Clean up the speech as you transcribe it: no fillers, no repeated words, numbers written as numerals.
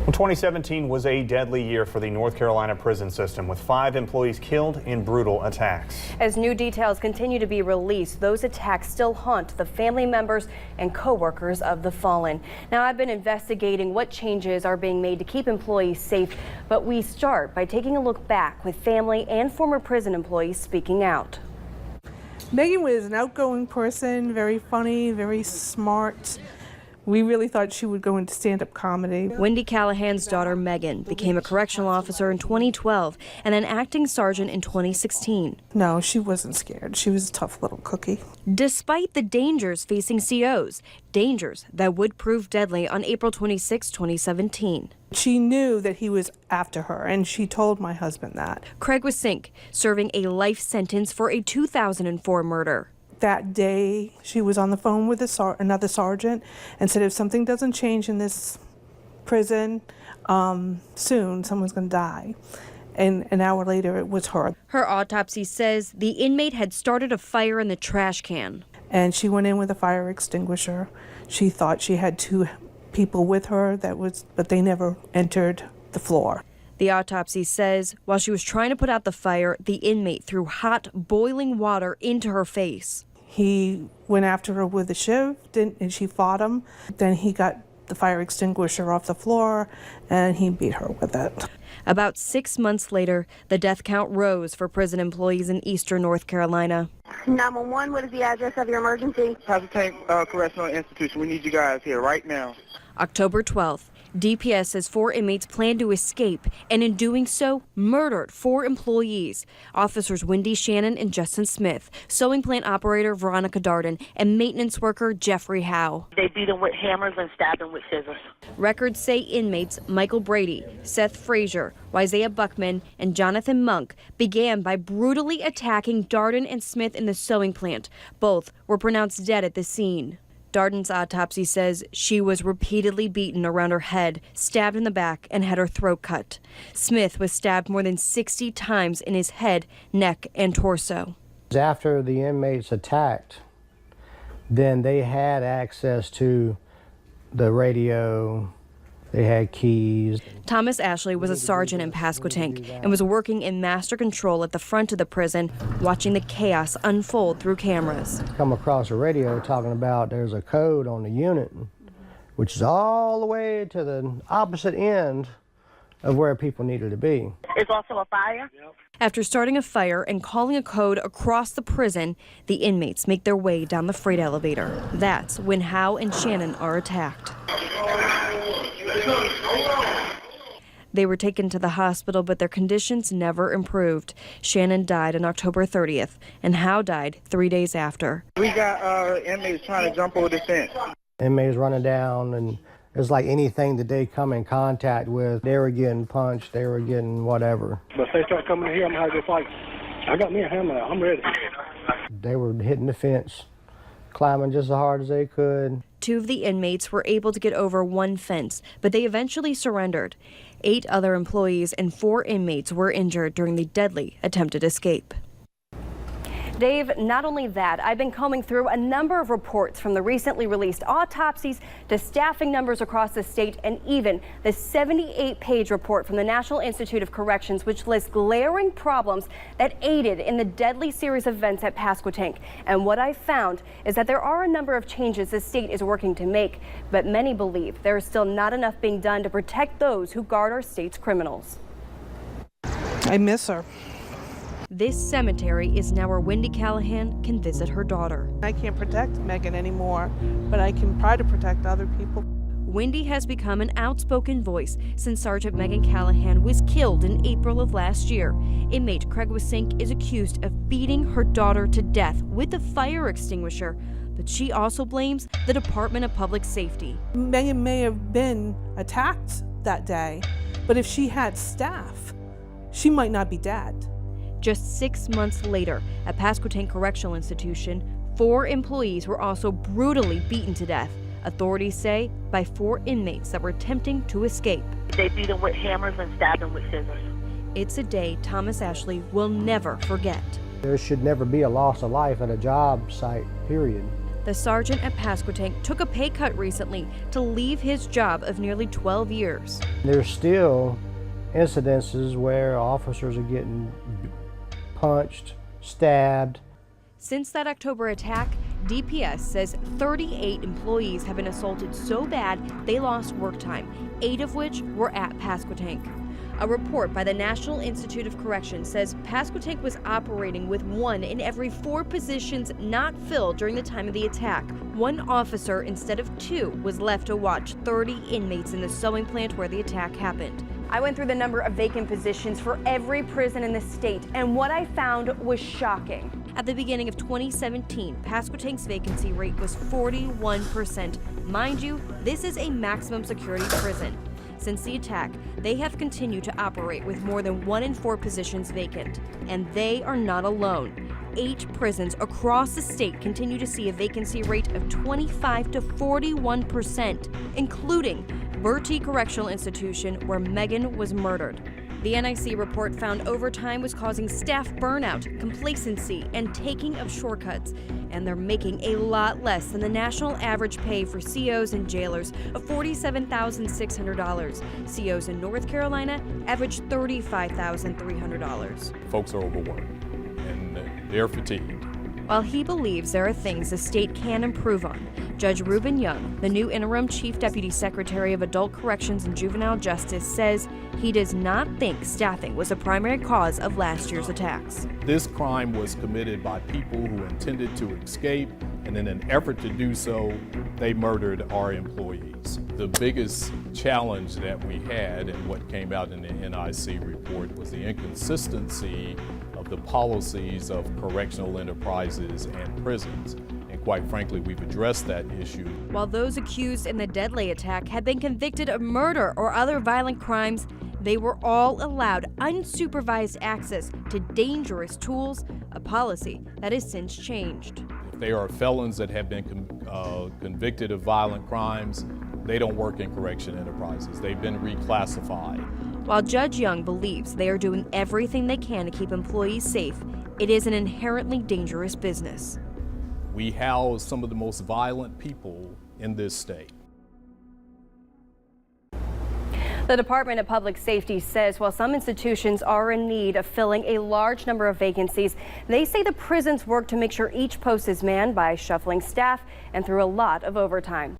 Well, 2017 was a deadly year for the North Carolina prison system, with 5 employees killed in brutal attacks. As new details continue to be released, those attacks still haunt the family members and co-workers of the fallen. Now, I've been investigating what changes are being made to keep employees safe, but we start by taking a look back with family and former prison employees speaking out. Megan was an outgoing person, very funny, very smart. We really thought she would go into stand-up comedy. Wendy Callahan's daughter, Megan, became a correctional officer in 2012 and an acting sergeant in 2016. No, she wasn't scared. She was a tough little cookie. Despite the dangers facing COs, dangers that would prove deadly on April 26, 2017. She knew that he was after her, and she told my husband that. Craig was serving a life sentence for a 2004 murder. That day, she was on the phone with another sergeant and said, if something doesn't change in this prison, soon someone's going to die. And an hour later, it was her. Her autopsy says the inmate had started a fire in the trash can. And she went in with a fire extinguisher. She thought she had 2 people with her, but they never entered the floor. The autopsy says while she was trying to put out the fire, the inmate threw hot, boiling water into her face. He went after her with a shiv, and she fought him. Then he got the fire extinguisher off the floor, and he beat her with it. About 6 months later, the death count rose for prison employees in eastern North Carolina. 911, what is the address of your emergency? Pasquotank Correctional Institution. We need you guys here right now. October 12th. DPS says 4 inmates planned to escape and in doing so murdered 4 employees. Officers Wendy Shannon and Justin Smith, sewing plant operator Veronica Darden, and maintenance worker Jeffrey Howe. They beat him with hammers and stabbed him with scissors. Records say inmates Michael Brady, Seth Frazier, Isaiah Buckman, and Jonathan Monk began by brutally attacking Darden and Smith in the sewing plant. Both were pronounced dead at the scene. Darden's autopsy says she was repeatedly beaten around her head, stabbed in the back, and had her throat cut. Smith was stabbed more than 60 times in his head, neck, and torso. After the inmates attacked, then they had access to the radio. They had keys. Thomas Ashley was a sergeant in Pasquotank and was working in master control at the front of the prison, watching the chaos unfold through cameras. Come across the radio talking about there's a code on the unit, which is all the way to the opposite end of where people needed to be. It's also a fire? After starting a fire and calling a code across the prison, the inmates make their way down the freight elevator. That's when Howe and Shannon are attacked. They were taken to the hospital, but their conditions never improved. Shannon died on October 30th, and Howe died 3 days after. We got inmates trying to jump over the fence. Inmates running down, and it's like anything that they come in contact with, they were getting punched, they were getting whatever. But if they start coming in here, I'm going to have to fight. I got me a hammer, I'm ready. They were hitting the fence, climbing just as hard as they could. 2 of the inmates were able to get over one fence, but they eventually surrendered. 8 other employees and 4 inmates were injured during the deadly attempted escape. Dave, not only that, I've been combing through a number of reports from the recently released autopsies to staffing numbers across the state and even the 78-page report from the National Institute of Corrections, which lists glaring problems that aided in the deadly series of events at Pasquotank. And what I've found is that there are a number of changes the state is working to make, but many believe there is still not enough being done to protect those who guard our state's criminals. I miss her. This cemetery is now where Wendy Callahan can visit her daughter. I can't protect Megan anymore, but I can try to protect other people. Wendy has become an outspoken voice since Sergeant Megan Callahan was killed in April of last year. Inmate Craig Wasink is accused of beating her daughter to death with a fire extinguisher, but she also blames the Department of Public Safety. Megan may have been attacked that day, but if she had staff, she might not be dead. Just 6 months later, at Pasquotank Correctional Institution, 4 employees were also brutally beaten to death. Authorities say by 4 inmates that were attempting to escape. They beat him with hammers and stabbed him with scissors. It's a day Thomas Ashley will never forget. There should never be a loss of life at a job site, period. The sergeant at Pasquotank took a pay cut recently to leave his job of nearly 12 years. There's still incidences where officers are getting punched, stabbed. Since that October attack, DPS says 38 employees have been assaulted so bad they lost work time, 8 of which were at Pasquotank. A report by the National Institute of Correction says Pasquotank was operating with 1 in every 4 positions not filled during the time of the attack. 1 officer instead of 2 was left to watch 30 inmates in the sewing plant where the attack happened. I went through the number of vacant positions for every prison in the state, and what I found was shocking. At the beginning of 2017, Pasquotank's vacancy rate was 41%. Mind you, this is a maximum security prison. Since the attack, they have continued to operate with more than 1 in 4 positions vacant. And they are not alone. 8 prisons across the state continue to see a vacancy rate of 25 to 41%, including Bertie Correctional Institution, where Megan was murdered. The NIC report found overtime was causing staff burnout, complacency, and taking of shortcuts. And they're making a lot less than the national average pay for COs and jailers of $47,600. COs in North Carolina average $35,300. Folks are overworked and they're fatigued. While he believes there are things the state can improve on, Judge Reuben Young, the new interim Chief Deputy Secretary of Adult Corrections and Juvenile Justice, says he does not think staffing was a primary cause of last year's attacks. This crime was committed by people who intended to escape, and in an effort to do so, they murdered our employees. The biggest challenge that we had and what came out in the NIC report was the inconsistency of the policies of correctional enterprises and prisons. And quite frankly, we've addressed that issue. While those accused in the deadly attack had been convicted of murder or other violent crimes, they were all allowed unsupervised access to dangerous tools, a policy that has since changed. If they are felons that have been convicted of violent crimes, they don't work in correction enterprises. They've been reclassified. While Judge Young believes they are doing everything they can to keep employees safe, it is an inherently dangerous business. We house some of the most violent people in this state. The Department of Public Safety says while some institutions are in need of filling a large number of vacancies, they say the prisons work to make sure each post is manned by shuffling staff and through a lot of overtime.